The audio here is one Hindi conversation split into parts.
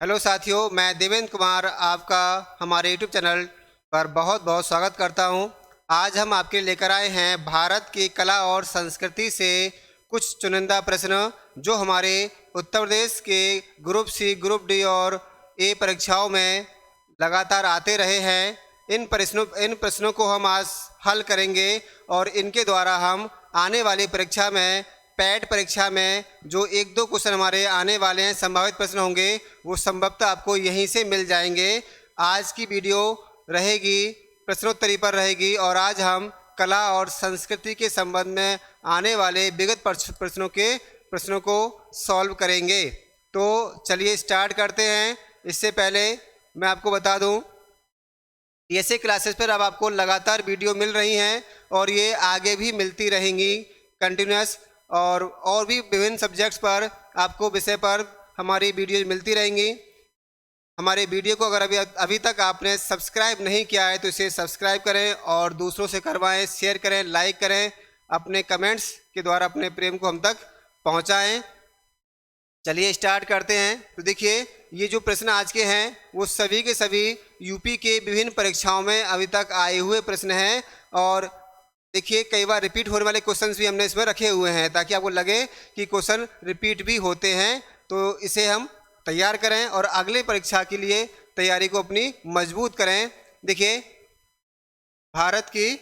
हेलो साथियों, मैं देवेंद्र कुमार आपका हमारे यूट्यूब चैनल पर बहुत बहुत स्वागत करता हूं। आज हम आपके लिए लेकर आए हैं भारत की कला और संस्कृति से कुछ चुनिंदा प्रश्न जो हमारे उत्तर प्रदेश के ग्रुप सी, ग्रुप डी और ए परीक्षाओं में लगातार आते रहे हैं। इन प्रश्नों को हम आज हल करेंगे और इनके द्वारा हम आने वाली परीक्षा में पैट परीक्षा में जो एक दो क्वेश्चन हमारे आने वाले हैं, संभावित प्रश्न होंगे, वो संभवतः आपको यहीं से मिल जाएंगे। आज की वीडियो रहेगी प्रश्नोत्तरी पर रहेगी और आज हम कला और संस्कृति के संबंध में आने वाले विगत प्रश्नों को सॉल्व करेंगे। तो चलिए स्टार्ट करते हैं। इससे पहले मैं आपको बता दूं, ऐसे क्लासेस पर अब आपको लगातार वीडियो मिल रही हैं और ये आगे भी मिलती रहेंगी कंटिन्यूस, और भी विभिन्न सब्जेक्ट्स पर आपको विषय पर हमारी वीडियो मिलती रहेंगी। हमारे वीडियो को अगर अभी तक आपने सब्सक्राइब नहीं किया है तो इसे सब्सक्राइब करें और दूसरों से करवाएं, शेयर करें, लाइक करें, अपने कमेंट्स के द्वारा अपने प्रेम को हम तक पहुंचाएं। चलिए स्टार्ट करते हैं। तो देखिए, ये जो प्रश्न आज के हैं वो सभी के सभी यूपी के विभिन्न परीक्षाओं में अभी तक आए हुए प्रश्न हैं। और देखिए, कई बार रिपीट होने वाले क्वेश्चंस भी हमने इसमें रखे हुए हैं ताकि आपको लगे कि क्वेश्चन रिपीट भी होते हैं। तो इसे हम तैयार करें और अगले परीक्षा के लिए तैयारी को अपनी मजबूत करें। देखिए, भारत की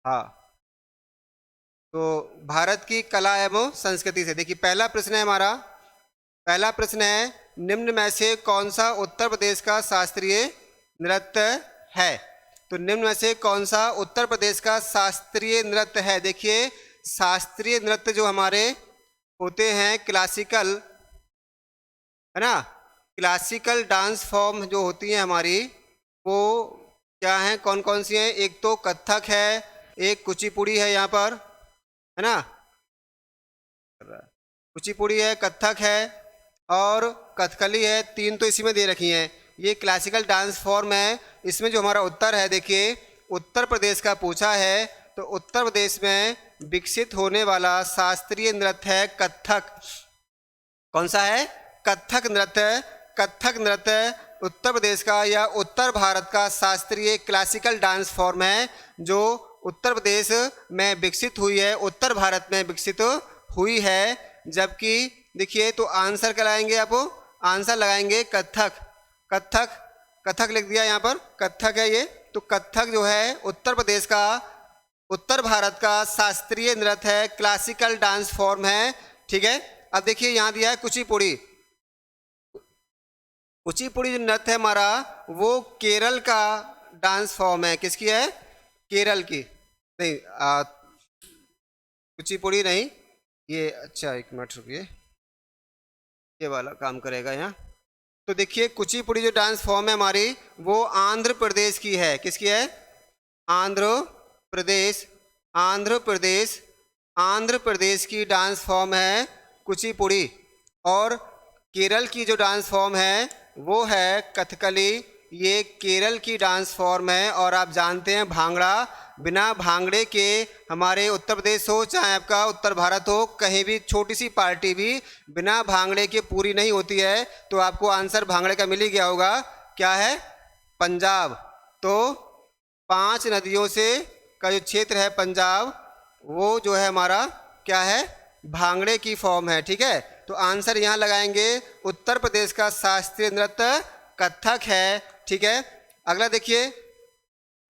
हाँ तो भारत की कला एवं संस्कृति से देखिए, पहला प्रश्न है हमारा। पहला प्रश्न है, निम्न में से कौन सा उत्तर प्रदेश का शास्त्रीय नृत्य है? तो निम्न में से कौन सा उत्तर प्रदेश का शास्त्रीय नृत्य है? देखिए, शास्त्रीय नृत्य जो हमारे होते हैं क्लासिकल, है ना, क्लासिकल डांस फॉर्म जो होती हैं हमारी, वो क्या हैं, कौन कौन सी हैं? एक तो कथक है, एक कुचिपुड़ी है यहाँ पर, है ना, कुचिपुड़ी है, कथक है और कथकली है। तीन तो इसी में दे रखी हैं। ये क्लासिकल डांस फॉर्म है। इसमें जो हमारा उत्तर है, देखिए, उत्तर प्रदेश का पूछा है तो उत्तर प्रदेश में विकसित होने वाला शास्त्रीय नृत्य है कथक। कौन सा है? कथक नृत्य। कथक नृत्य उत्तर प्रदेश का या उत्तर भारत का शास्त्रीय क्लासिकल डांस फॉर्म है जो उत्तर प्रदेश में विकसित हुई है, उत्तर भारत में विकसित हुई है। जबकि देखिए, तो आंसर क्या लगाएंगे आप? आंसर लगाएंगे कथक। कथक, कथक लिख दिया यहाँ पर, कथक है ये। तो कथक जो है उत्तर प्रदेश का, उत्तर भारत का शास्त्रीय नृत्य है, क्लासिकल डांस फॉर्म है। ठीक है। अब देखिए, यहाँ दिया है कुचिपुड़ी। कुचिपुड़ी जो नृत्य है हमारा, वो केरल का डांस फॉर्म है। किसकी है? केरल की। नहीं, कुचिपुड़ी नहीं, ये, अच्छा एक मिनट रुकिए, ये वाला काम करेगा यहाँ। तो देखिए, कुचिपुड़ी जो डांस फॉर्म है हमारी, वो आंध्र प्रदेश की है। किसकी है? आंध्र प्रदेश। आंध्र प्रदेश, आंध्र प्रदेश की डांस फॉर्म है कुचिपुड़ी। और केरल की जो डांस फॉर्म है वो है कथकली। ये केरल की डांस फॉर्म है। और आप जानते हैं भांगड़ा, बिना भांगड़े के हमारे उत्तर प्रदेश हो चाहे आपका उत्तर भारत हो, कहीं भी छोटी सी पार्टी भी बिना भांगड़े के पूरी नहीं होती है। तो आपको आंसर भांगड़े का मिल ही गया होगा। क्या है? पंजाब। तो 5 नदियों से का जो क्षेत्र है पंजाब, वो जो है हमारा क्या है? भांगड़े की फॉर्म है। ठीक है। तो आंसर यहाँ लगाएंगे, उत्तर प्रदेश का शास्त्रीय नृत्य कथक है। ठीक है। अगला देखिए,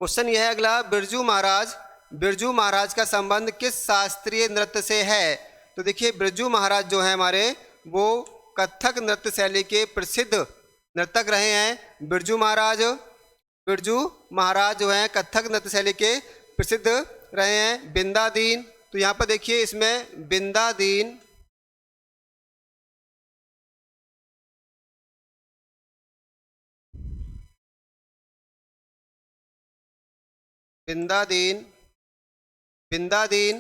क्वेश्चन यह है अगला, बिरजू महाराज। बिरजू महाराज का संबंध किस शास्त्रीय नृत्य से है? तो देखिए, बिरजू महाराज जो है हमारे, वो कथक नृत्य शैली के प्रसिद्ध नर्तक रहे हैं। बिरजू महाराज, बिरजू महाराज जो हैं कथक नृत्य शैली के प्रसिद्ध रहे हैं। बिंदा दीन, तो यहाँ पर देखिए, इसमें बिंदा दीन, बिंदा दीन, बिंदा दीन,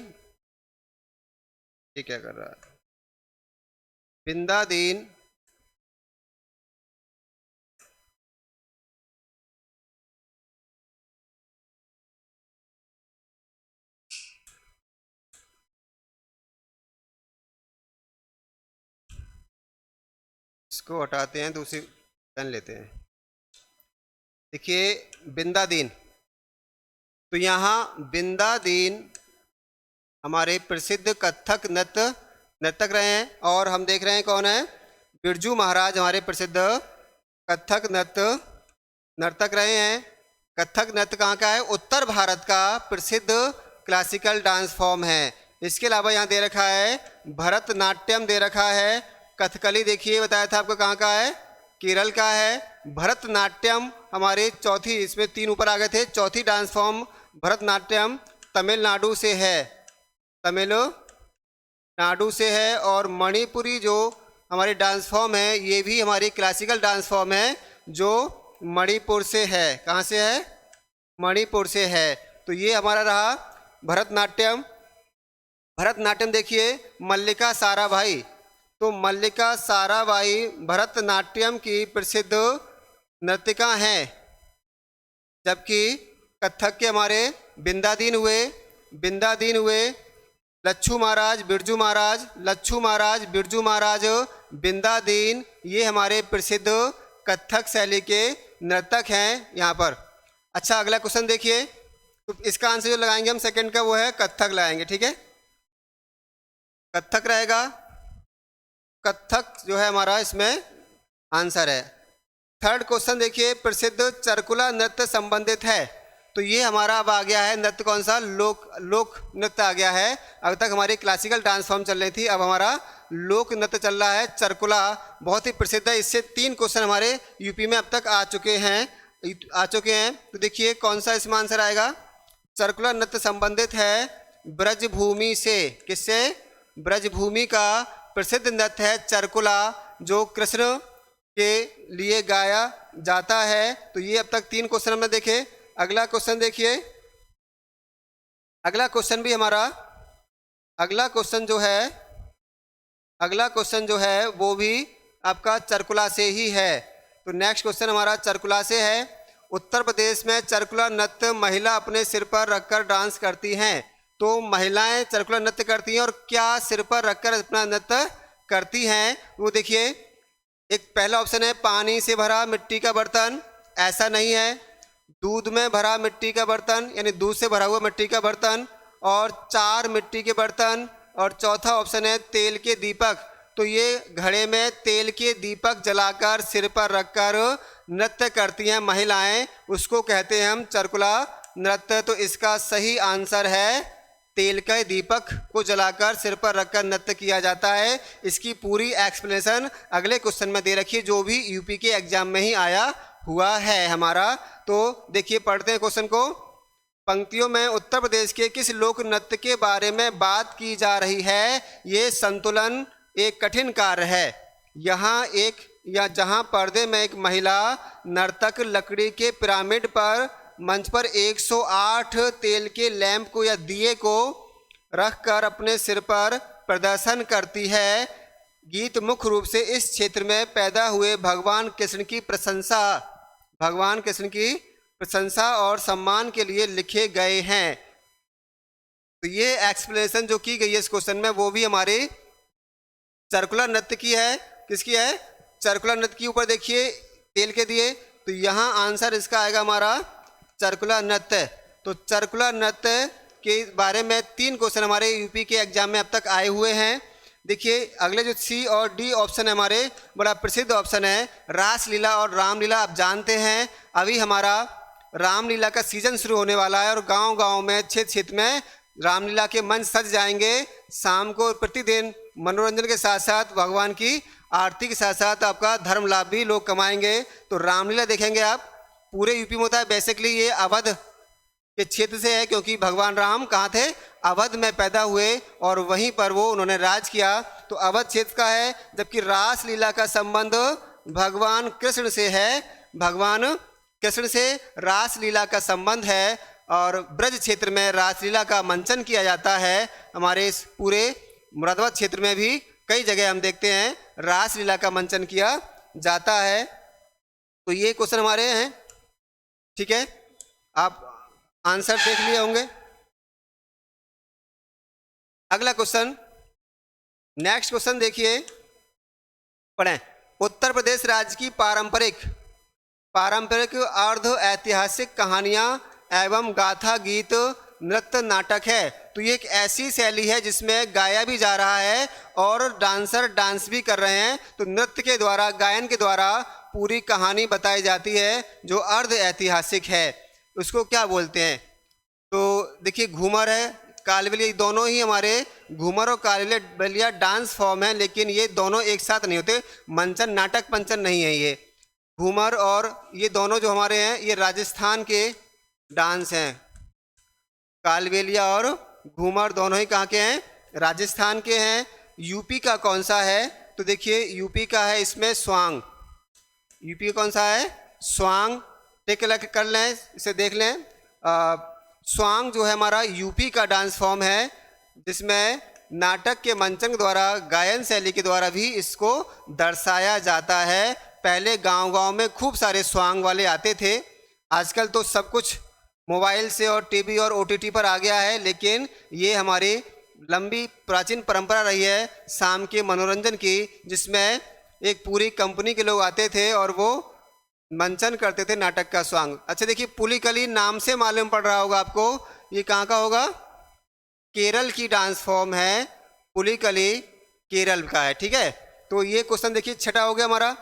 ये क्या कर रहा है? बिंदा दीन, इसको हटाते हैं, दूसरी पेन लेते हैं। देखिए बिंदा दीन, तो यहाँ बिंदा दीन हमारे प्रसिद्ध कथक नर्तक रहे हैं। और हम देख रहे हैं कौन है, बिरजू महाराज हमारे प्रसिद्ध कथक नर्तक रहे हैं। कथक नृत्य कहाँ का है, उत्तर भारत का प्रसिद्ध क्लासिकल डांस फॉर्म है। इसके अलावा यहाँ दे रखा है भरतनाट्यम दे रखा है। कथकली देखिए बताया था आपको कहाँ का है, केरल का है। भरतनाट्यम हमारे चौथी, इसमें 3 ऊपर आ गए थे, चौथी डांस फॉर्म भरतनाट्यम तमिलनाडु से है, तमिलनाडु से है। और मणिपुरी जो हमारी डांस फॉर्म है, ये भी हमारी क्लासिकल डांस फॉर्म है जो मणिपुर से है। कहाँ से है, मणिपुर से है। तो ये हमारा रहा भरतनाट्यम। भरतनाट्यम देखिए मल्लिका साराभाई, तो मल्लिका साराभाई भरतनाट्यम की प्रसिद्ध नर्तिका हैं। जबकि कथक के हमारे बिंदादीन हुए लच्छू महाराज, बिरजू महाराज, बिंदादीन, ये हमारे प्रसिद्ध कथक शैली के नर्तक हैं यहाँ पर। अच्छा अगला क्वेश्चन देखिए, तो इसका आंसर जो लगाएंगे हम सेकंड का वो है कथक लगाएंगे, ठीक है, कथक रहेगा। कथक जो है हमारा इसमें आंसर है। थर्ड क्वेश्चन देखिए, प्रसिद्ध चरकुला नृत्य संबंधित है, तो ये हमारा अब आ गया है नृत्य कौन सा, लोक नृत्य आ गया है। अब तक हमारी क्लासिकल डांस फॉर्म चल रही थी, अब हमारा लोक नृत्य चल रहा है। चरकुला बहुत ही प्रसिद्ध है, इससे 3 क्वेश्चन हमारे यूपी में अब तक आ चुके हैं। तो देखिए कौन सा इसमें आंसर आएगा, चरकुला नृत्य संबंधित है ब्रजभूमि से। किससे, ब्रजभूमि का प्रसिद्ध नृत्य है चरकुला, जो कृष्ण के लिए गाया जाता है। तो ये अब तक 3 क्वेश्चन हमने देखे। अगला क्वेश्चन देखिए, अगला क्वेश्चन जो है वो भी आपका चरकुला से ही है। तो नेक्स्ट क्वेश्चन हमारा चरकुला से है। उत्तर प्रदेश में चरकुला नृत्य महिला अपने सिर पर रखकर डांस करती हैं। तो महिलाएं चरकुला नृत्य करती हैं और क्या सिर पर रखकर अपना नृत्य करती हैं, वो देखिए। एक पहला ऑप्शन है पानी से भरा मिट्टी का बर्तन, ऐसा नहीं है। दूध में भरा मिट्टी का बर्तन, यानी दूध से भरा हुआ मिट्टी का बर्तन, और 4 मिट्टी के बर्तन, और चौथा ऑप्शन है तेल के दीपक। तो ये घड़े में तेल के दीपक जलाकर सिर पर रखकर नृत्य करती हैं महिलाएं, उसको कहते हैं हम चरकुला नृत्य। तो इसका सही आंसर है तेल के दीपक को जलाकर सिर पर रखकर नृत्य किया जाता है। इसकी पूरी एक्सप्लेनेशन अगले क्वेश्चन में दे रखी है, जो भी यूपी के एग्जाम में ही आया हुआ है हमारा। तो देखिए पढ़ते हैं क्वेश्चन को। पंक्तियों में उत्तर प्रदेश के किस लोक नृत्य के बारे में बात की जा रही है, ये संतुलन एक कठिन कार्य है। जहां पर्दे में एक महिला नर्तक लकड़ी के पिरामिड पर मंच पर 108 तेल के लैंप को या दिए को रखकर अपने सिर पर प्रदर्शन करती है। गीत मुख्य रूप से इस क्षेत्र में पैदा हुए भगवान कृष्ण की प्रशंसा और सम्मान के लिए लिखे गए हैं। तो ये एक्सप्लेनेशन जो की गई है इस क्वेश्चन में, वो भी हमारे चरकुला नृत्य की है। किसकी है, चरकुला नृत्य की। ऊपर देखिए तेल के दिए, तो यहाँ आंसर इसका आएगा हमारा चरकुला नृत्य। तो चरकुला नृत्य के बारे में 3 क्वेश्चन हमारे यूपी के एग्जाम में अब तक आए हुए हैं। देखिए अगले जो सी और डी ऑप्शन है हमारे, बड़ा प्रसिद्ध ऑप्शन है रासलीला और रामलीला। आप जानते हैं अभी हमारा रामलीला का सीजन शुरू होने वाला है और गांव-गांव में, क्षेत्र में रामलीला के मंच सज जाएंगे। शाम को प्रतिदिन मनोरंजन के साथ साथ भगवान की आरती के साथ साथ आपका धर्म लाभ भी लोग कमाएंगे। तो रामलीला देखेंगे आप, पूरे यूपी में होता है। बेसिकली ये अवध के क्षेत्र से है, क्योंकि भगवान राम कहाँ थे, अवध में पैदा हुए और वहीं पर वो उन्होंने राज किया। तो अवध क्षेत्र का है। जबकि रासलीला का संबंध भगवान कृष्ण से है, भगवान कृष्ण से रासलीला का संबंध है। और ब्रज क्षेत्र में रासलीला का मंचन किया जाता है। हमारे इस पूरे मुरादाबाद क्षेत्र में भी कई जगह हम देखते हैं रासलीला का मंचन किया जाता है। तो ये क्वेश्चन हमारे हैं, ठीक है, आप आंसर देख लिए होंगे। अगला क्वेश्चन, नेक्स्ट क्वेश्चन देखिए, पढ़ें। उत्तर प्रदेश राज्य की पारंपरिक पारंपरिक अर्ध ऐतिहासिक कहानियाँ एवं गाथा गीत नृत्य नाटक है। तो ये एक ऐसी शैली है जिसमें गाया भी जा रहा है और डांसर डांस भी कर रहे हैं। तो नृत्य के द्वारा, गायन के द्वारा पूरी कहानी बताई जाती है जो अर्ध ऐतिहासिक है। उसको क्या बोलते हैं? तो देखिए, घूमर है, कालबेलिया, दोनों ही हमारे घूमर और कालबेलिया डांस फॉर्म है, लेकिन ये दोनों एक साथ नहीं होते। मंचन, नाटक पंचन नहीं है ये। घूमर और ये दोनों जो हमारे हैं ये राजस्थान के डांस हैं। कालबेलिया और घूमर दोनों ही कहाँ के हैं? राजस्थान के हैं। यूपी का कौन सा है? तो देखिए, यूपी का है इसमें स्वांग। यूपी का कौन सा है? स्वांग। टेक लग कर लें, इसे देख लें। स्वांग जो है हमारा यूपी का डांस फॉर्म है, जिसमें नाटक के मंचन के द्वारा, गायन शैली के द्वारा भी इसको दर्शाया जाता है। पहले गांव-गांव में खूब सारे स्वांग वाले आते थे। आजकल तो सब कुछ मोबाइल से और टीवी और ओटीटी पर आ गया है, लेकिन ये हमारी लंबी प्राचीन परंपरा रही है शाम के मनोरंजन की, जिसमें एक पूरी कंपनी के लोग आते थे और वो मंचन करते थे नाटक का स्वांग। अच्छा देखिए, पुलिकली नाम से मालूम पड़ रहा होगा आपको, ये कहाँ का होगा? केरल की डांस फॉर्म है। पुलिकली केरल का है, ठीक है। तो ये क्वेश्चन देखिए, छठा हो गया हमारा।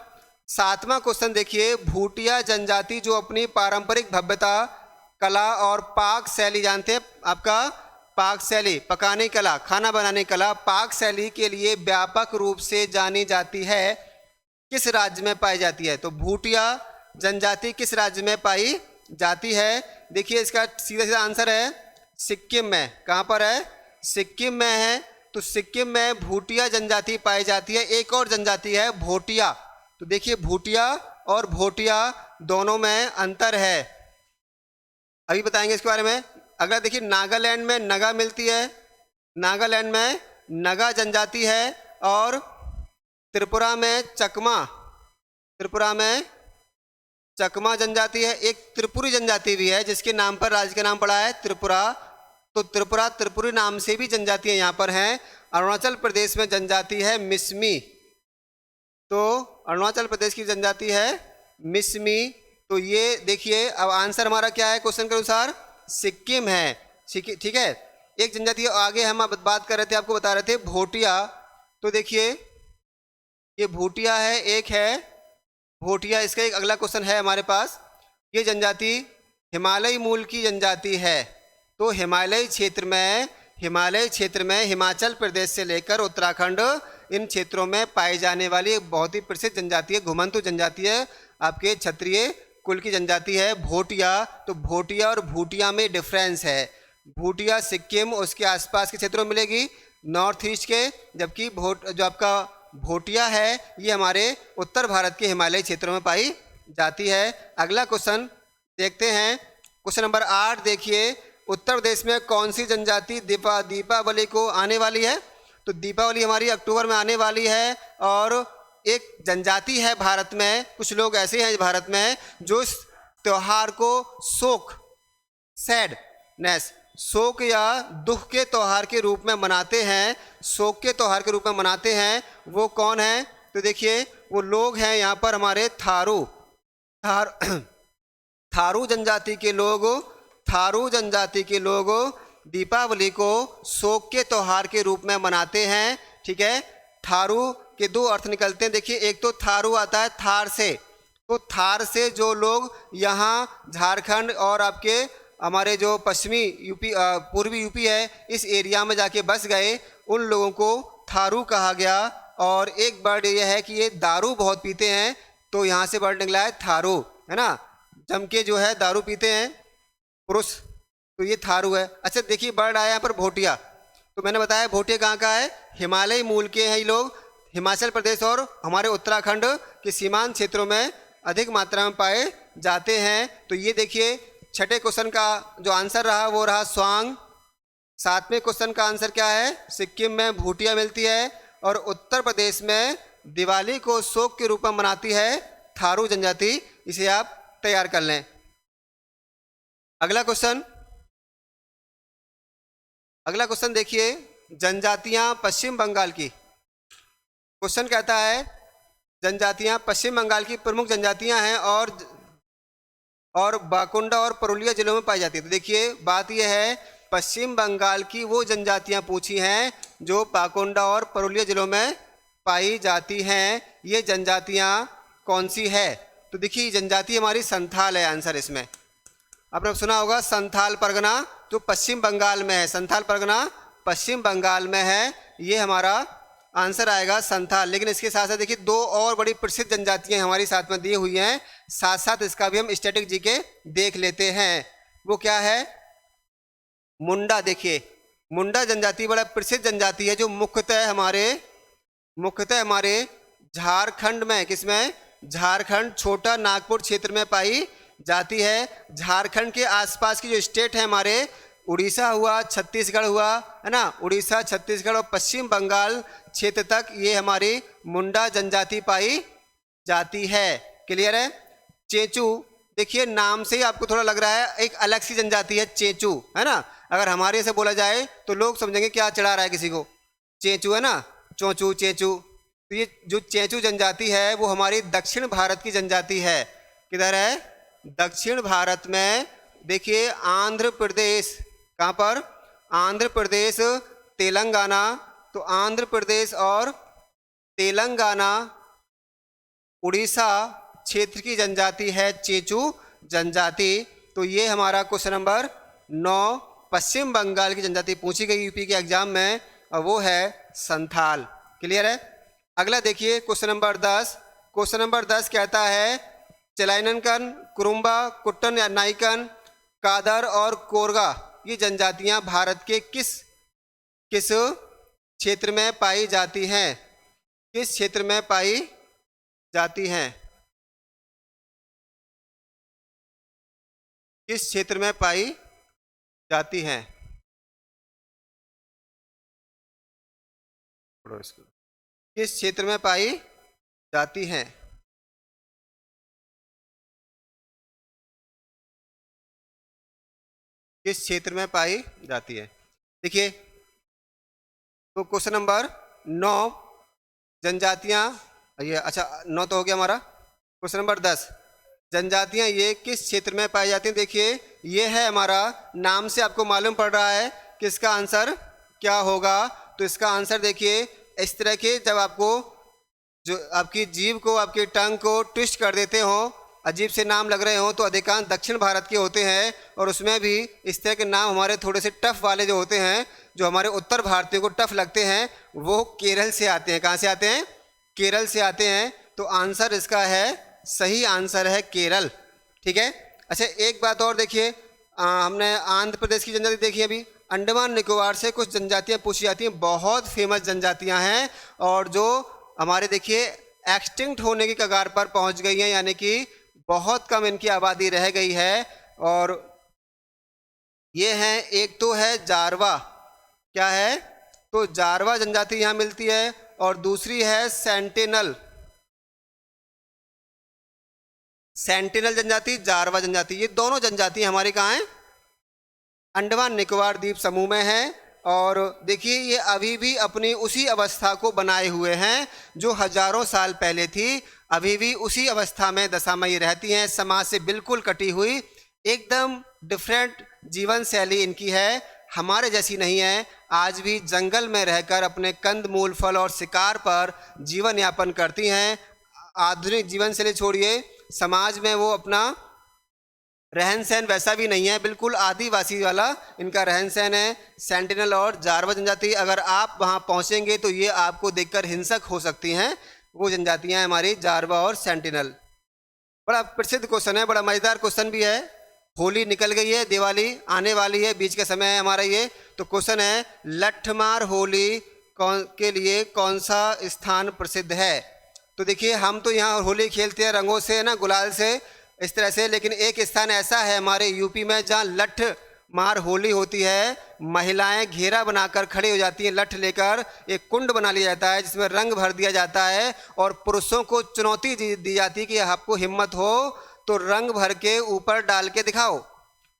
सातवां क्वेश्चन देखिए, भूटिया जनजाति जो अपनी पारंपरिक भव्यता, कला और पाक शैली, जानते हैं आपका पाक शैली, पकाने कला, खाना बनाने कला, पाक शैली के लिए व्यापक रूप से जानी जाती है, किस राज्य में पाई जाती है? तो भूटिया जनजाति किस राज्य में पाई जाती है? देखिए, इसका सीधा सीधा आंसर है सिक्किम में। कहाँ पर है? सिक्किम में है। तो सिक्किम में भूटिया जनजाति पाई जाती है। एक और जनजाति है भोटिया। तो देखिए, भूटिया और भोटिया दोनों में अंतर है, अभी बताएंगे इसके बारे में। अगला देखिए, नागालैंड में नगा मिलती है। नागालैंड में नगा जनजाति है। और त्रिपुरा में चकमा, त्रिपुरा में चकमा जनजाति है। एक त्रिपुरी जनजाति भी है जिसके नाम पर राज्य का नाम पड़ा है त्रिपुरा। तो त्रिपुरा, त्रिपुरी नाम से भी जनजातियाँ यहाँ पर हैं। अरुणाचल प्रदेश में जनजाति है मिसमी। तो अरुणाचल प्रदेश की जनजाति है मिसमी। तो ये देखिए, अब आंसर हमारा क्या है क्वेश्चन के अनुसार? सिक्किम है, ठीक है। एक जनजाति आगे हम बात कर रहे थे, आपको बता रहे थे भोटिया। तो देखिए, ये भूटिया है, एक है भोटिया। इसका एक अगला क्वेश्चन है हमारे पास। ये जनजाति हिमालयी मूल की जनजाति है। तो हिमालय क्षेत्र में हिमाचल प्रदेश से लेकर उत्तराखंड, इन क्षेत्रों में पाई जाने वाली एक बहुत ही प्रसिद्ध जनजाति है, घुमंतु जनजाति है, आपके क्षत्रिय कुल की जनजाति है भोटिया। तो भोटिया और भूटिया में डिफरेंस है। भूटिया सिक्किम उसके आसपास के क्षेत्रों में मिलेगी, नॉर्थ ईस्ट के, जबकि जो आपका भोटिया है ये हमारे उत्तर भारत के हिमालयी क्षेत्रों में पाई जाती है। अगला क्वेश्चन देखते हैं, क्वेश्चन नंबर 8 देखिए, उत्तर प्रदेश में कौन सी जनजाति दीपावली को आने वाली है? तो दीपावली हमारी अक्टूबर में आने वाली है। और एक जनजाति है भारत में, कुछ लोग ऐसे हैं भारत में जो इस त्यौहार को सैडनेस, शोक या दुख के त्यौहार के रूप में मनाते हैं, शोक के त्यौहार के रूप में मनाते हैं। वो कौन है? तो देखिए, वो लोग हैं यहाँ पर हमारे थारू जनजाति के लोग दीपावली को शोक के त्यौहार के रूप में मनाते हैं, ठीक है। थारू के दो अर्थ निकलते हैं। देखिए, एक तो थारू आता है थार से, तो थार से जो लोग यहाँ झारखंड और आपके हमारे जो पश्चिमी यूपी, पूर्वी यूपी है, इस एरिया में जाके बस गए, उन लोगों को थारू कहा गया। और एक वर्ड यह है कि ये दारू बहुत पीते हैं, तो यहाँ से वर्ड निकला है थारू, है ना। जम के जो है दारू पीते हैं पुरुष, तो ये थारू है। अच्छा देखिए, वर्ड आया यहाँ पर भोटिया। तो मैंने बताया भोटिया कहाँ का है? हिमालयी मूल के हैं ये लोग। हिमाचल प्रदेश और हमारे उत्तराखंड के सीमांत क्षेत्रों में अधिक मात्रा में पाए जाते हैं। तो ये देखिए, छठे क्वेश्चन का जो आंसर रहा वो रहा स्वांग। सातवें क्वेश्चन का आंसर क्या है? सिक्किम में भूटिया मिलती है। और उत्तर प्रदेश में दिवाली को शोक के रूप में मनाती है थारू जनजाति। इसे आप तैयार कर लें। अगला क्वेश्चन देखिए, जनजातियां पश्चिम बंगाल की। क्वेश्चन कहता है, जनजातियां पश्चिम बंगाल की प्रमुख जनजातियां हैं और बाकुंडा और पुरुलिया जिलों में पाई जाती है। तो देखिए बात यह है, पश्चिम बंगाल की वो जनजातियां पूछी हैं जो बाकुंडा और पुरुलिया जिलों में पाई जाती हैं। ये जनजातियां कौन सी है? तो देखिए जनजाति हमारी संथाल है। आंसर इसमें आपने सुना होगा संथाल परगना, जो पश्चिम बंगाल में है। संथाल परगना पश्चिम बंगाल में है। ये हमारा आंसर आएगा संथाल। लेकिन इसके साथ साथ देखिए दो और बड़ी प्रसिद्ध जनजातियां हमारी साथ में दी हुई हैं, साथ साथ इसका भी हम स्टैटिक जीके देख लेते हैं। वो क्या है? मुंडा। देखिए मुंडा जनजाति बड़ा प्रसिद्ध जनजाति है, जो मुख्यतः हमारे झारखंड में, किसमें? झारखंड छोटा नागपुर क्षेत्र में पाई जाती है। झारखंड के आसपास की जो स्टेट है हमारे, उड़ीसा हुआ, छत्तीसगढ़ हुआ, है ना, उड़ीसा, छत्तीसगढ़ और पश्चिम बंगाल क्षेत्र तक ये हमारी मुंडा जनजाति पाई जाती है। क्लियर है? चेंचू, देखिए नाम से ही आपको थोड़ा लग रहा है एक अलग सी जनजाति है चेंचू, है ना। अगर हमारे से बोला जाए तो लोग समझेंगे क्या चढ़ा रहा है किसी को, चेंचू है ना, चोंचू चेंचू। तो ये जो चेंचू जनजाति है वो हमारी दक्षिण भारत की जनजाति है। किधर है? दक्षिण भारत में। देखिए आंध्र प्रदेश, कहाँ पर? आंध्र प्रदेश, तेलंगाना। तो आंध्र प्रदेश और तेलंगाना, उड़ीसा क्षेत्र की जनजाति है चेंचू जनजाति। तो ये हमारा क्वेश्चन नंबर 9 पश्चिम बंगाल की जनजाति पूछी गई यूपी के एग्जाम में, और वो है संथाल। क्लियर है? अगला देखिए क्वेश्चन नंबर 10। क्वेश्चन नंबर 10 कहता है चलाइनकन, कुरुम्बा, कुट्टन या नाइकन, कादर और कोरगा ये जनजातियां भारत के किस क्षेत्र में पाई जाती हैं? किस क्षेत्र में पाई जाती हैं? किस क्षेत्र में पाई जाती हैं? किस क्षेत्र में पाई जाती हैं? किस क्षेत्र में पाई जाती है? देखिए तो क्वेश्चन नंबर 9 जनजातियां, ये अच्छा 9 तो हो गया हमारा। क्वेश्चन नंबर 10 जनजातियां ये किस क्षेत्र में पाई जाती हैं? देखिए ये है हमारा, नाम से आपको मालूम पड़ रहा है कि इसका आंसर क्या होगा। तो इसका आंसर देखिए इस तरह के, जब आपको जो आपकी जीभ को, आपकी टंग को ट्विस्ट कर देते हो, अजीब से नाम लग रहे हो, तो अधिकांश दक्षिण भारत के होते हैं। और उसमें भी इस तरह के नाम हमारे थोड़े से टफ वाले जो होते हैं, जो हमारे उत्तर भारतीयों को टफ लगते हैं, वो केरल से आते हैं। कहाँ से आते हैं? केरल से आते हैं। तो आंसर इसका है, सही आंसर है केरल। ठीक है। अच्छा एक बात और देखिए, हमने आंध्र प्रदेश की जनजाति देखी अभी। अंडमान निकोबार से कुछ जनजातियाँ पूछी जाती हैं, बहुत फेमस जनजातियाँ हैं, और जो हमारे देखिए एक्सटिंक्ट होने की कगार पर पहुँच गई हैं, यानी कि बहुत कम इनकी आबादी रह गई है। और ये हैं, एक तो है जारवा, क्या है? तो जारवा जनजाति यहाँ मिलती है, और दूसरी है सेंटिनल जनजाति, जारवा जनजाति। ये दोनों जनजाति हमारी कहाँ हैं? अंडमान निकोबार द्वीप समूह में है। और देखिए ये अभी भी अपनी उसी अवस्था को बनाए हुए हैं जो हजारों साल पहले थी। अभी भी उसी अवस्था में दशा में ये रहती हैं, समाज से बिल्कुल कटी हुई, एकदम डिफरेंट जीवन शैली इनकी है, हमारे जैसी नहीं है। आज भी जंगल में रहकर अपने कंद मूल फल और शिकार पर जीवन यापन करती हैं। आधुनिक जीवन शैली छोड़िए, समाज में वो अपना रहन सहन वैसा भी नहीं है, बिल्कुल आदिवासी वाला इनका रहन सहन है। सेंटिनल और जारवा जनजाति, अगर आप वहाँ पहुँचेंगे तो ये आपको देखकर हिंसक हो सकती हैं। वो जनजातियाँ हमारी जारवा और सेंटिनल। बड़ा प्रसिद्ध क्वेश्चन है, बड़ा मज़ेदार क्वेश्चन भी है। होली निकल गई है, दिवाली आने वाली है, बीच का समय है हमारा ये। तो क्वेश्चन है लठमार होली के लिए कौन सा स्थान प्रसिद्ध है? तो देखिए हम तो यहाँ होली खेलते हैं रंगों से ना, गुलाल से, इस तरह से, लेकिन एक स्थान ऐसा है हमारे यूपी में जहाँ लठ मार होली होती है। महिलाएं घेरा बनाकर खड़ी हो जाती हैं, लठ लेकर एक कुंड बना लिया जाता है जिसमें रंग भर दिया जाता है, और पुरुषों को चुनौती दी जाती है कि आपको हिम्मत हो तो रंग भर के ऊपर डाल के दिखाओ।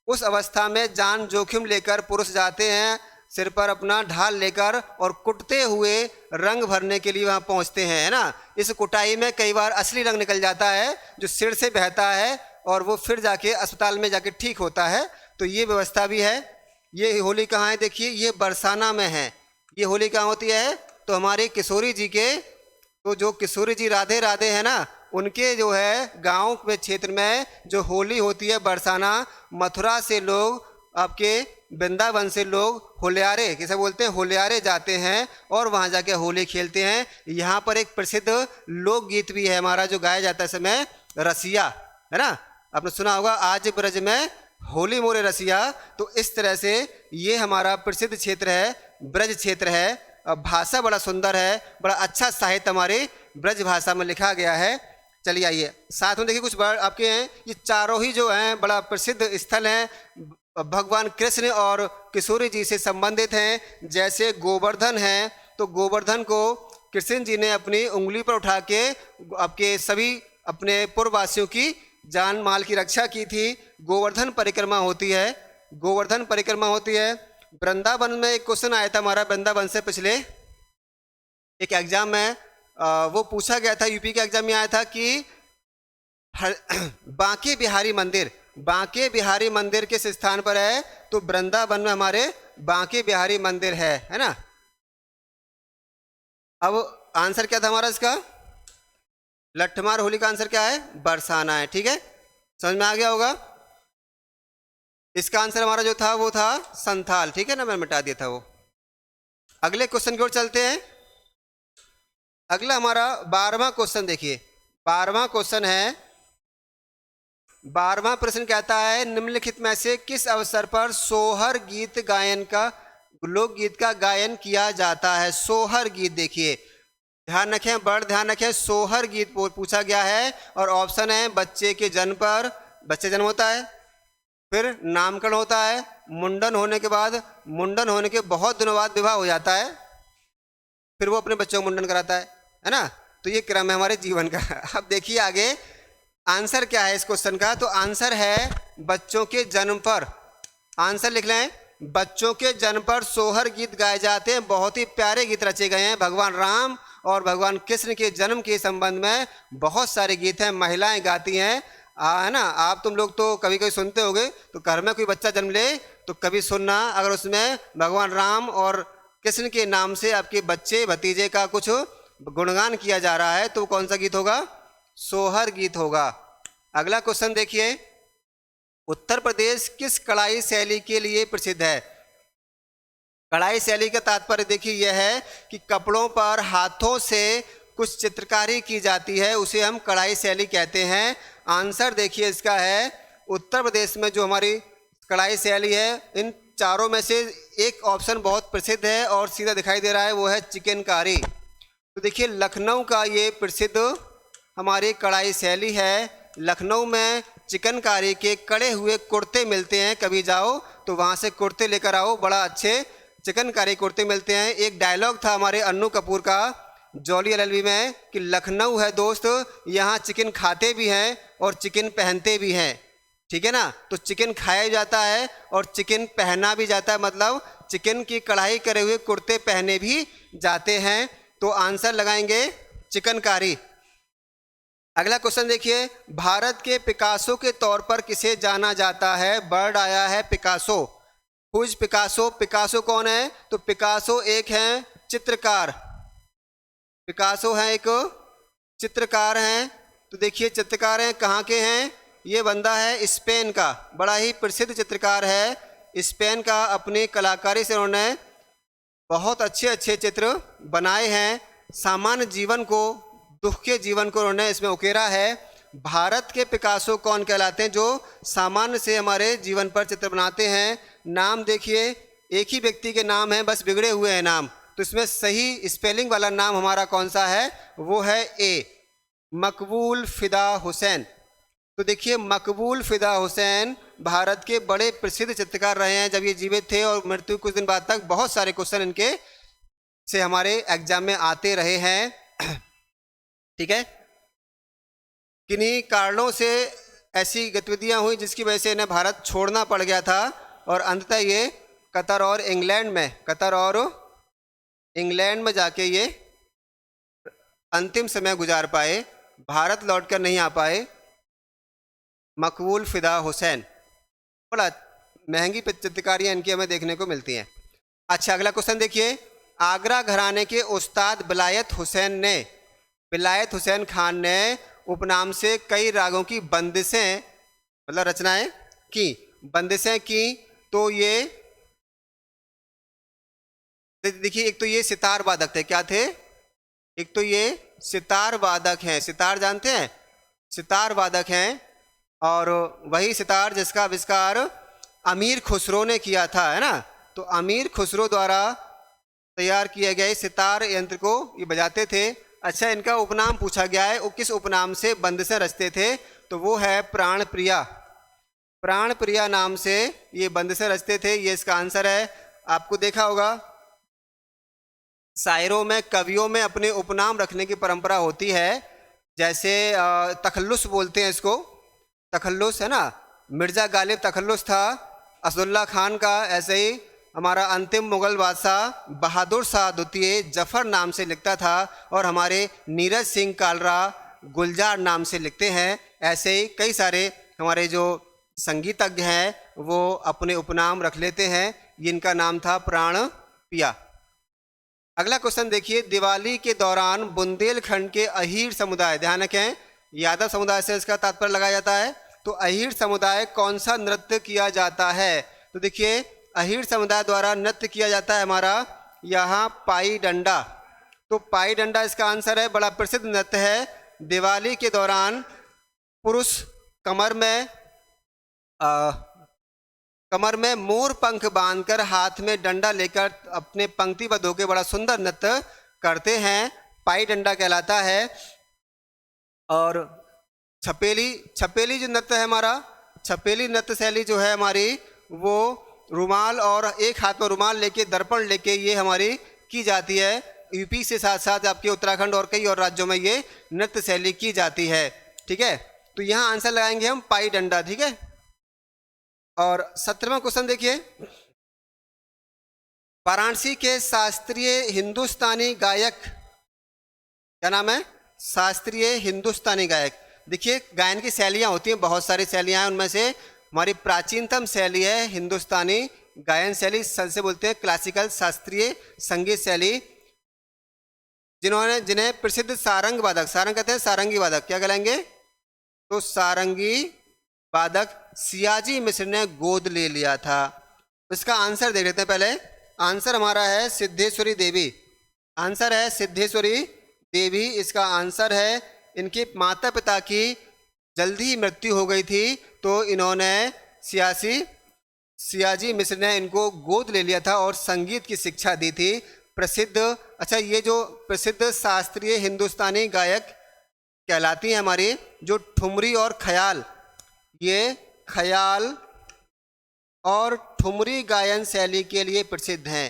उस अवस्था में जान जोखिम लेकर पुरुष जाते हैं, सिर पर अपना ढाल लेकर और कुटते हुए रंग भरने के लिए वहाँ पहुँचते हैं, है ना। इस कुटाई में कई बार असली रंग निकल जाता है जो सिर से बहता है और वो फिर जाके अस्पताल में जाके ठीक होता है। तो ये व्यवस्था भी है। ये होली कहाँ है, देखिए ये बरसाना में है। ये होली कहाँ होती है, तो हमारे किशोरी जी के, तो जो किशोरी जी राधे राधे है ना, उनके जो है गांव में क्षेत्र में जो होली होती है बरसाना, मथुरा से लोग, आपके वृंदावन से लोग होलियारे, किसे बोलते हैं, होलियारे जाते हैं और वहाँ जाके होली खेलते हैं। यहाँ पर एक प्रसिद्ध लोकगीत भी है हमारा जो गाया जाता है समय, रसिया, है ना। आपने सुना होगा, आज ब्रज में होली मोरे रसिया। तो इस तरह से ये हमारा प्रसिद्ध क्षेत्र है, ब्रज क्षेत्र है। भाषा बड़ा सुंदर है, बड़ा अच्छा साहित्य हमारे ब्रज भाषा में लिखा गया है। चलिए आइए साथ में देखिए कुछ वर्ड आपके हैं। ये चारों ही जो हैं बड़ा प्रसिद्ध स्थल हैं, भगवान कृष्ण और किशोरी जी से संबंधित हैं। जैसे गोवर्धन है, तो गोवर्धन को कृष्ण जी ने अपनी उंगली पर उठा के आपके सभी अपने पूर्ववासियों की जान माल की रक्षा की थी। गोवर्धन परिक्रमा होती है, गोवर्धन परिक्रमा होती है। वृंदावन में एक क्वेश्चन आया था हमारा वृंदावन से, पिछले एक एग्जाम में वो पूछा गया था, यूपी के एग्जाम में आया था कि बांके बिहारी मंदिर, बांके बिहारी मंदिर किस स्थान पर है, तो वृंदावन में हमारे बांके बिहारी मंदिर है ना। अब आंसर क्या था हमारा इसका, लट्ठमार होली का आंसर क्या है, बरसाना है। ठीक है, समझ में आ गया होगा। इसका आंसर हमारा जो था वो था संथाल। ठीक है ना, मैंने मिटा दिया था वो। अगले क्वेश्चन की ओर चलते हैं। अगला हमारा 12वां क्वेश्चन देखिए, 12वां क्वेश्चन है। 12वां प्रश्न कहता है, निम्नलिखित में से किस अवसर पर सोहर गीत गायन का, लोकगीत का गायन किया जाता है। सोहर गीत देखिए, ध्यान रखें, बड़ ध्यान रखें, सोहर गीत पूछा गया है। और ऑप्शन है बच्चे के जन्म पर, बच्चे जन्म होता है, फिर नामकरण होता है, मुंडन होने के बाद, मुंडन होने के बहुत दिनों बाद विवाह हो जाता है, फिर वो अपने बच्चों को मुंडन कराता है ना। तो ये क्रम है हमारे जीवन का। अब देखिए आगे आंसर क्या है इस क्वेश्चन का, तो आंसर है बच्चों के जन्म पर। आंसर लिख लें, बच्चों के जन्म पर सोहर गीत गाए जाते हैं। बहुत ही प्यारे गीत रचे गए हैं। भगवान राम और भगवान कृष्ण के जन्म के संबंध में बहुत सारे गीत हैं, महिलाएं गाती हैं, है ना। आप तुम लोग तो कभी कभी सुनते होगे, तो घर में कोई बच्चा जन्म ले तो कभी सुनना, अगर उसमें भगवान राम और कृष्ण के नाम से आपके बच्चे भतीजे का कुछ गुणगान किया जा रहा है, तो कौन सा गीत होगा, सोहर गीत होगा। अगला क्वेश्चन देखिए, उत्तर प्रदेश किस कढ़ाई शैली के लिए प्रसिद्ध है। कढ़ाई शैली का तात्पर्य देखिए यह है कि कपड़ों पर हाथों से कुछ चित्रकारी की जाती है, उसे हम कढ़ाई शैली कहते हैं। आंसर देखिए इसका है, उत्तर प्रदेश में जो हमारी कढ़ाई शैली है, इन चारों में से एक ऑप्शन बहुत प्रसिद्ध है और सीधा दिखाई दे रहा है, वो है चिकनकारी। तो देखिए लखनऊ का ये प्रसिद्ध हमारी कढ़ाई शैली है। लखनऊ में चिकनकारी के कड़े हुए कुर्ते मिलते हैं, कभी जाओ तो वहाँ से कुर्ते लेकर आओ, बड़ा अच्छे चिकनकारी कुर्ते मिलते हैं। एक डायलॉग था हमारे अन्नू कपूर का जॉली एलएलबी में कि लखनऊ है दोस्त, यहाँ चिकन खाते भी हैं और चिकन पहनते भी हैं। ठीक है ना, तो चिकन खाया जाता है और चिकन पहना भी जाता है, मतलब चिकन की कढ़ाई करे हुए कुर्ते पहने भी जाते हैं। तो आंसर लगाएंगे चिकनकारी। अगला क्वेश्चन देखिए, भारत के पिकासो के तौर पर किसे जाना जाता है। वर्ड आया है पिकासो। हुज पिकासो, पिकासो कौन है, तो पिकासो एक हैं चित्रकार, पिकासो हैं एक चित्रकार हैं। तो देखिए चित्रकार हैं, कहाँ के हैं, ये बंदा है स्पेन का, बड़ा ही प्रसिद्ध चित्रकार है स्पेन का। अपनी कलाकारी से उन्होंने बहुत अच्छे अच्छे चित्र बनाए हैं। सामान्य जीवन को, दुख के जीवन को उन्होंने इसमें उकेरा है। भारत के पिकासो कौन कहलाते हैं, जो सामान्य से हमारे जीवन पर चित्र बनाते हैं। नाम देखिए, एक ही व्यक्ति के नाम हैं, बस बिगड़े हुए हैं नाम। तो इसमें सही स्पेलिंग वाला नाम हमारा कौन सा है, वो है ए, मकबूल फ़िदा हुसैन। तो देखिए मकबूल फ़िदा हुसैन भारत के बड़े प्रसिद्ध चित्रकार रहे हैं जब ये जीवित थे, और मृत्यु कुछ दिन बाद तक बहुत सारे क्वेश्चन इनके से हमारे एग्जाम में आते रहे हैं। ठीक है, किन्हीं कारणों से ऐसी गतिविधियां हुई जिसकी वजह से इन्हें भारत छोड़ना पड़ गया था, और अंततः ये कतर और इंग्लैंड में जाके ये अंतिम समय गुजार पाए, भारत लौटकर नहीं आ पाए, मकबूल फिदा हुसैन। बड़ा महंगी चित्रकारियाँ इनकी हमें देखने को मिलती हैं। अच्छा, अगला क्वेश्चन देखिए। आगरा घराने के उस्ताद बिलायत हुसैन खान ने उपनाम से कई रागों की बंदिशें मतलब रचनाएं की। तो ये देखिए, एक तो ये सितार वादक थे, क्या थे? एक तो ये सितार वादक हैं, सितार जानते हैं, सितार वादक हैं। और वही सितार जिसका आविष्कार अमीर खुसरो ने किया था, है ना। तो अमीर खुसरो द्वारा तैयार किए गए सितार यंत्र को ये बजाते थे। अच्छा, इनका उपनाम पूछा गया है, वो किस उपनाम से बंदिशें रचते थे? तो वो है प्राण प्रिया। प्राण प्रिया नाम से ये बंदिशें रचते थे, ये इसका आंसर है। आपको देखा होगा शायरों में, कवियों में अपने उपनाम रखने की परंपरा होती है। जैसे तखल्लुस बोलते हैं इसको, तखल्लुस है ना, मिर्ज़ा गालिब तखल्लुस था असदुल्ला खान का। ऐसे ही हमारा अंतिम मुगल बादशाह बहादुर शाह द्वितीय जफ़र नाम से लिखता था, और हमारे नीरज सिंह कालरा गुलजार नाम से लिखते हैं। ऐसे ही कई सारे हमारे जो संगीतज्ञ हैं वो अपने उपनाम रख लेते हैं। इनका नाम था प्राण पिया। अगला क्वेश्चन देखिए। दिवाली के दौरान बुंदेलखंड के अहीर समुदाय, ध्यान रखें यादव समुदाय से इसका तात्पर्य लगाया जाता है, तो अहीर समुदाय कौन सा नृत्य किया जाता है? तो देखिए, अहीर समुदाय द्वारा नृत्य किया जाता है हमारा यहाँ पाई डंडा। तो पाई डंडा इसका आंसर है। बड़ा प्रसिद्ध नृत्य है। दिवाली के दौरान पुरुष कमर में मोर पंख बांधकर हाथ में डंडा लेकर अपने पंक्तिबद्ध होकर बड़ा सुंदर नृत्य करते हैं, पाई डंडा कहलाता है। और छपेली जो नृत्य है हमारा, छपेली नृत्य शैली जो है हमारी, वो रुमाल और एक हाथ में रुमाल लेके दर्पण लेके ये हमारी की जाती है। यूपी से साथ साथ आपके उत्तराखंड और कई और राज्यों में ये नृत्य शैली की जाती है। ठीक है, तो यहाँ आंसर लगाएंगे हम पाई डंडा। ठीक है, और 17वां क्वेश्चन देखिए। वाराणसी के शास्त्रीय हिंदुस्तानी गायक, क्या नाम है? शास्त्रीय हिंदुस्तानी गायक। देखिए, गायन की शैलियाँ होती हैं, बहुत सारी शैलियाँ हैं, उनमें से हमारी प्राचीनतम शैली है हिंदुस्तानी गायन शैली, से बोलते हैं क्लासिकल शास्त्रीय संगीत शैली। जिन्हें प्रसिद्ध सारंग कहते हैं, सारंगी वादक क्या कहलाएंगे? तो सारंगी वादक सियाजी मिश्र ने गोद ले लिया था। इसका आंसर देख लेते हैं पहले। आंसर हमारा है सिद्धेश्वरी देवी। आंसर है सिद्धेश्वरी देवी, इसका आंसर है। इनके माता पिता की जल्दी ही मृत्यु हो गई थी, तो इन्होंने सियाजी मिश्र ने इनको गोद ले लिया था और संगीत की शिक्षा दी थी। प्रसिद्ध, अच्छा, ये जो प्रसिद्ध शास्त्रीय हिंदुस्तानी गायक कहलाती है हमारी, जो ठुमरी और ख्याल, ये ख्याल और ठुमरी गायन शैली के लिए प्रसिद्ध हैं।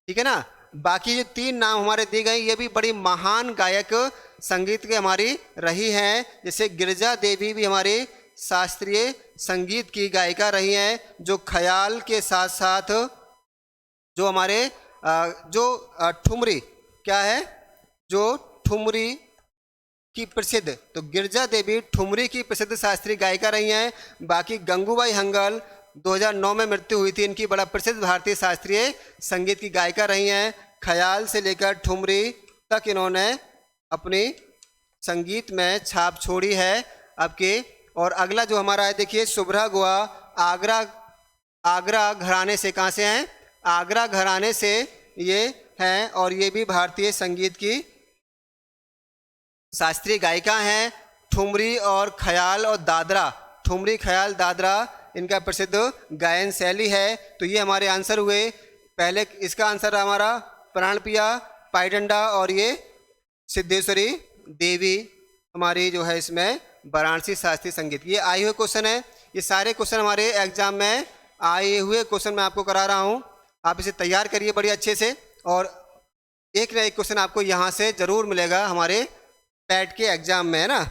ठीक है ना। बाकी जो 3 नाम हमारे दिए गए, ये भी बड़ी महान गायक संगीत के हमारी रही हैं। जैसे गिरिजा देवी भी हमारी शास्त्रीय संगीत की गायिका रही हैं, जो ख्याल के साथ साथ जो हमारे ठुमरी क्या है, जो ठुमरी की प्रसिद्ध, तो गिरिजा देवी ठुमरी की प्रसिद्ध शास्त्रीय गायिका रही हैं। बाकी गंगूबाई हंगल 2009 में मृत्यु हुई थी, इनकी बड़ा प्रसिद्ध भारतीय शास्त्रीय संगीत की गायिका रही हैं। ख्याल से लेकर ठुमरी तक इन्होंने अपनी संगीत में छाप छोड़ी है आपके। और अगला जो हमारा है देखिए, शुभ्रा गुहा आगरा घराने से, कहाँ से हैं? आगरा घराने से ये हैं, और ये भी भारतीय संगीत की शास्त्रीय गायिका हैं। ठुमरी और ख्याल और दादरा, ठुमरी ख्याल दादरा इनका प्रसिद्ध गायन शैली है। तो ये हमारे आंसर हुए। पहले इसका आंसर हमारा प्राणपिया, पाईडंडा, और ये सिद्धेश्वरी देवी हमारी जो है इसमें वाराणसी शास्त्रीय संगीत। ये आए हुए क्वेश्चन है, ये सारे क्वेश्चन हमारे एग्जाम में आए हुए क्वेश्चन मैं आपको करा रहा हूँ। आप इसे तैयार करिए बड़ी अच्छे से, और एक ना एक क्वेश्चन आपको यहाँ से जरूर मिलेगा हमारे पैट के एग्जाम में, है ना।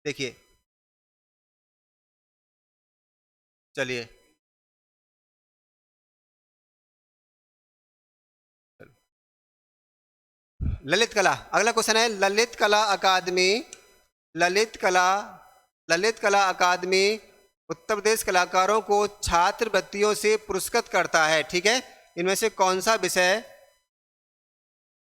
देखिए, चलिए। ललित कला। अगला क्वेश्चन है ललित कला अकादमी, ललित कला अकादमी उत्तर प्रदेश कलाकारों को छात्रवृत्तियों से पुरस्कृत करता है। ठीक है, इनमें से कौन सा विषय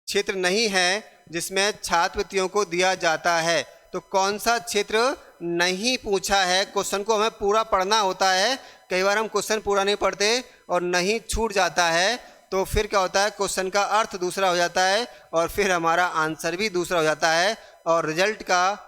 क्षेत्र नहीं है जिसमें छात्रवृत्तियों को दिया जाता है? तो कौन सा क्षेत्र नहीं पूछा है। क्वेश्चन को हमें पूरा पढ़ना होता है, कई बार हम क्वेश्चन पूरा नहीं पढ़ते और नहीं छूट जाता है, तो फिर क्या होता है, क्वेश्चन का अर्थ दूसरा हो जाता है और फिर हमारा आंसर भी दूसरा हो जाता है और रिजल्ट का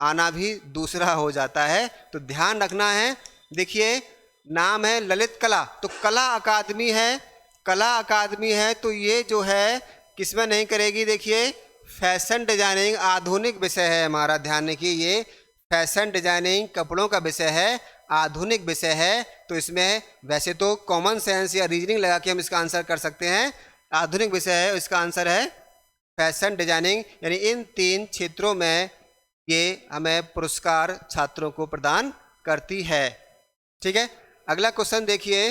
आना भी दूसरा हो जाता है। तो ध्यान रखना है। देखिए, नाम है ललित कला, तो कला अकादमी है, कला अकादमी है, तो ये जो है किसमें नहीं करेगी? देखिए, फैशन डिजाइनिंग आधुनिक विषय है हमारा। ध्यान रखिए, ये फैशन डिजाइनिंग कपड़ों का विषय है, आधुनिक विषय है। तो इसमें वैसे तो कॉमन सेंस या रीजनिंग लगा के हम इसका आंसर कर सकते हैं, आधुनिक विषय है, इसका आंसर है फैशन डिजाइनिंग। यानी इन 3 क्षेत्रों में ये हमें पुरस्कार छात्रों को प्रदान करती है। ठीक है, अगला क्वेश्चन देखिए,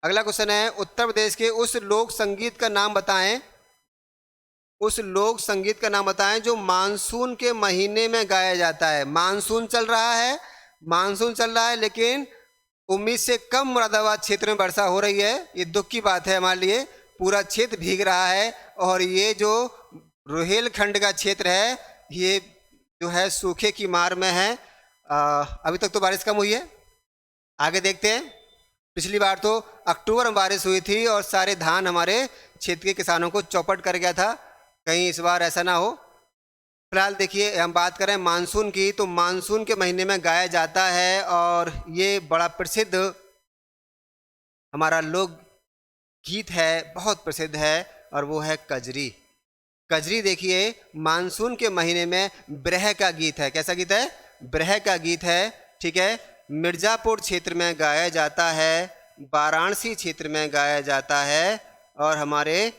अगला क्वेश्चन है उत्तर प्रदेश के उस लोक संगीत का नाम बताएं, उस लोक संगीत का नाम बताएं जो मानसून के महीने में गाया जाता है। मानसून चल रहा है, मानसून चल रहा है, लेकिन उम्मीद से कम मुरादाबाद क्षेत्र में वर्षा हो रही है। ये दुख की बात है हमारे लिए, पूरा क्षेत्र भीग रहा है और ये जो रुहेलखंड का क्षेत्र है ये जो है सूखे की मार में है। अभी तक तो बारिश कम हुई है, आगे देखते हैं। पिछली बार तो अक्टूबर में बारिश हुई थी और सारे धान हमारे क्षेत्र के किसानों को चौपट कर गया था, कहीं इस बार ऐसा ना हो। फिलहाल देखिए, हम बात करें मानसून की, तो मानसून के महीने में गाया जाता है और ये बड़ा प्रसिद्ध हमारा लोक गीत है, बहुत प्रसिद्ध है, और वो है कजरी। कजरी देखिए, मानसून के महीने में ब्रह का गीत है। कैसा गीत है? ब्रह का गीत है। ठीक है, मिर्ज़ापुर क्षेत्र में गाया जाता है, वाराणसी क्षेत्र में गाया जाता है और हमारे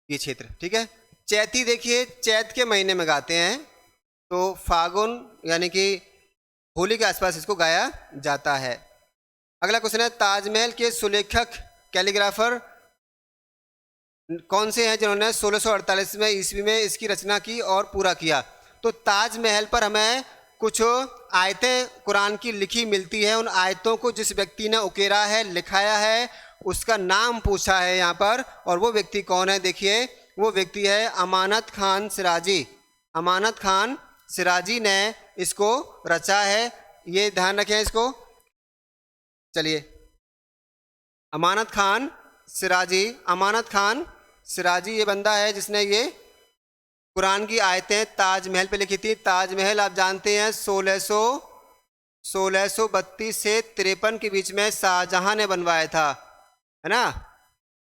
ये क्षेत्र। ठीक है, चैती देखिए, चैत के महीने में गाते हैं, तो फागुन यानी कि होली के आसपास इसको गाया जाता है। अगला क्वेश्चन है ताजमहल के सुलेखक कैलीग्राफर कौन से हैं जिन्होंने 1648 ईस्वी में इसकी रचना की और पूरा किया? तो ताजमहल पर हमें कुछ आयतें कुरान की लिखी मिलती है, उन आयतों को जिस व्यक्ति ने उकेरा है, लिखाया है, उसका नाम पूछा है यहाँ पर, और वो व्यक्ति कौन है? देखिए, वो व्यक्ति है अमानत खान सिराजी। अमानत खान सिराजी ने इसको रचा है, ये ध्यान रखें इसको। चलिए, अमानत खान सिराजी, अमानत खान सिराजी ये बंदा है जिसने ये कुरान की आयतें ताजमहल पे लिखी थी। ताजमहल आप जानते हैं 1632 से 53 के बीच में शाहजहां ने बनवाया था, है ना?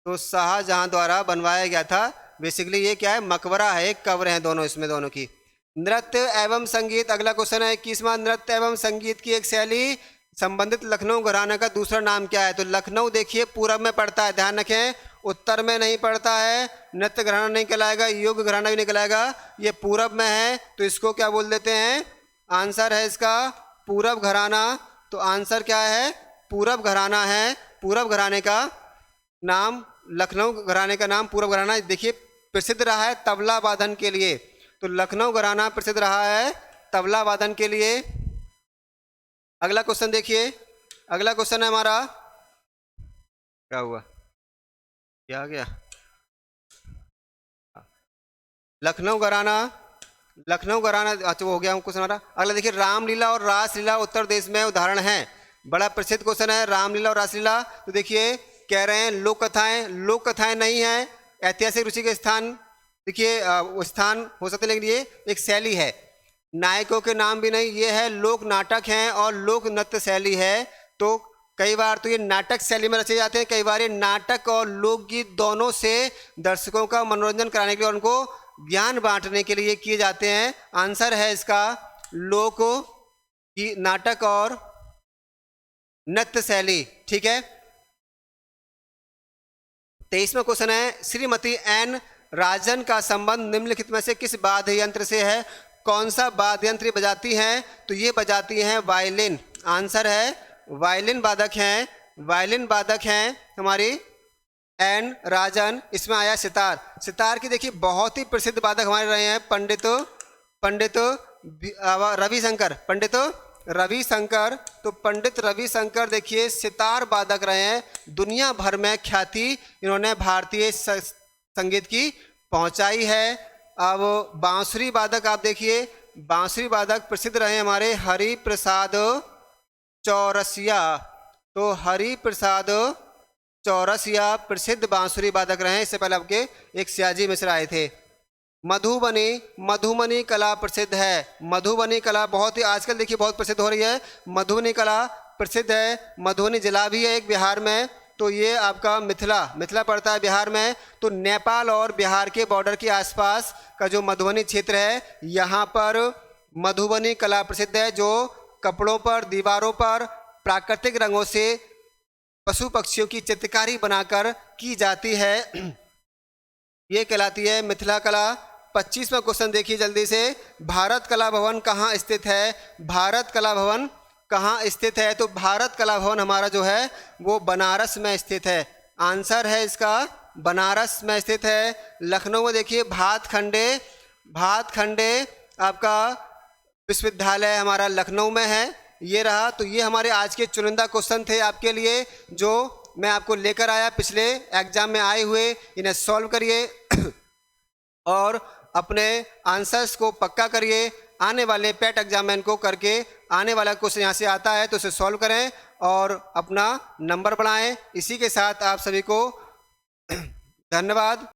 तो शाहजहां द्वारा बनवाया गया था। बेसिकली ये क्या है? मकबरा है, एक कब्र है दोनों, इसमें दोनों की। नृत्य एवं संगीत, अगला क्वेश्चन है 21वां, नृत्य एवं संगीत की एक शैली संबंधित लखनऊ घराना का दूसरा नाम क्या है? तो लखनऊ देखिए पूरब में पड़ता है, ध्यान रखें, उत्तर में नहीं पड़ता है। नृत्य घराना नहीं कहलाएगा, योग घराना भी नहीं कहलाएगा, ये पूरब में है, तो इसको क्या बोल देते हैं? आंसर है इसका पूरब घराना। तो आंसर क्या है? पूरब घराना है। पूरब घराने का नाम, लखनऊ घराने का नाम पूरब घराना देखिए प्रसिद्ध रहा है तबला वादन के लिए। तो लखनऊ घराना प्रसिद्ध रहा है तबला वादन के लिए। अगला क्वेश्चन देखिए, अगला क्वेश्चन है हमारा, क्या हुआ, क्या आ गया? लखनऊ घराना, लखनऊ घराना, अच्छा वो हो गया क्वेश्चन हमारा। अगला देखिए, रामलीला और रासलीला उत्तर प्रदेश में उदाहरण है। बड़ा प्रसिद्ध क्वेश्चन है रामलीला और रासलीला। तो देखिए कह रहे हैं लोक कथाएं, लोक कथाएं नहीं है, ऐतिहासिक रुचि के स्थान देखिए वो स्थान हो सकते, लेकिन ये एक शैली है, नायकों के नाम भी नहीं, ये है लोक नाटक हैं और लोक नृत्य शैली है। तो कई बार तो ये नाटक शैली में रचे जाते हैं, कई बार ये नाटक और लोकगीत दोनों से दर्शकों का मनोरंजन कराने के लिए, उनको ज्ञान बांटने के लिए किए जाते हैं। आंसर है इसका लोक नाटक और नृत्य शैली। ठीक है, 23वां क्वेश्चन है श्रीमती एन राजन का संबंध निम्नलिखित में से किस वाद्य यंत्र से है? कौन सा वाद्य यंत्र बजाती हैं? तो ये बजाती हैं वायलिन। आंसर है वायलिन वादक हैं, वायलिन वादक हैं हमारी एन राजन, इसमें आया सितार। सितार की देखिए बहुत ही प्रसिद्ध वादक हमारे रहे हैं पंडित रविशंकर, पंडित रविशंकर। तो पंडित रविशंकर देखिए सितार वादक रहे हैं, दुनिया भर में ख्याति इन्होंने भारतीय संगीत की पहुंचाई है। अब बांसुरी वादक आप देखिए, बांसुरी वादक प्रसिद्ध रहे हमारे हरिप्रसाद चौरसिया। तो हरिप्रसाद चौरसिया प्रसिद्ध बांसुरी वादक रहे हैं। इससे पहले आपके एक सयाजी मिश्र आए थे। मधुबनी, मधुबनी कला प्रसिद्ध है। मधुबनी कला बहुत ही आजकल देखिए बहुत प्रसिद्ध हो रही है। मधुबनी कला प्रसिद्ध है। मधुबनी जिला भी है एक बिहार में। तो ये आपका मिथिला पड़ता है बिहार में। तो नेपाल और बिहार के बॉर्डर के आसपास का जो मधुबनी क्षेत्र है, यहाँ पर मधुबनी कला प्रसिद्ध है, जो कपड़ों पर, दीवारों पर प्राकृतिक रंगों से पशु पक्षियों की चित्रकारी बनाकर की जाती है। ये कहलाती है मिथिला कला। 25वां क्वेश्चन देखिए जल्दी से। भारत कला भवन कहाँ स्थित है? भारत कला भवन कहाँ स्थित है? तो भारत कला भवन हमारा जो है वो बनारस में स्थित है। आंसर है इसका बनारस में स्थित है। लखनऊ में देखिए भातखंडे आपका विश्वविद्यालय हमारा लखनऊ में है। ये रहा। तो ये हमारे आज के चुनिंदा क्वेश्चन थे आपके लिए, जो मैं आपको लेकर आया पिछले एग्जाम में आए हुए। इन्हें सॉल्व करिए और अपने आंसर्स को पक्का करिए। आने वाले पेट एग्जाम में इनको करके आने वाला क्वेश्चन यहाँ से आता है तो उसे सॉल्व करें और अपना नंबर बढ़ाएं। इसी के साथ आप सभी को धन्यवाद।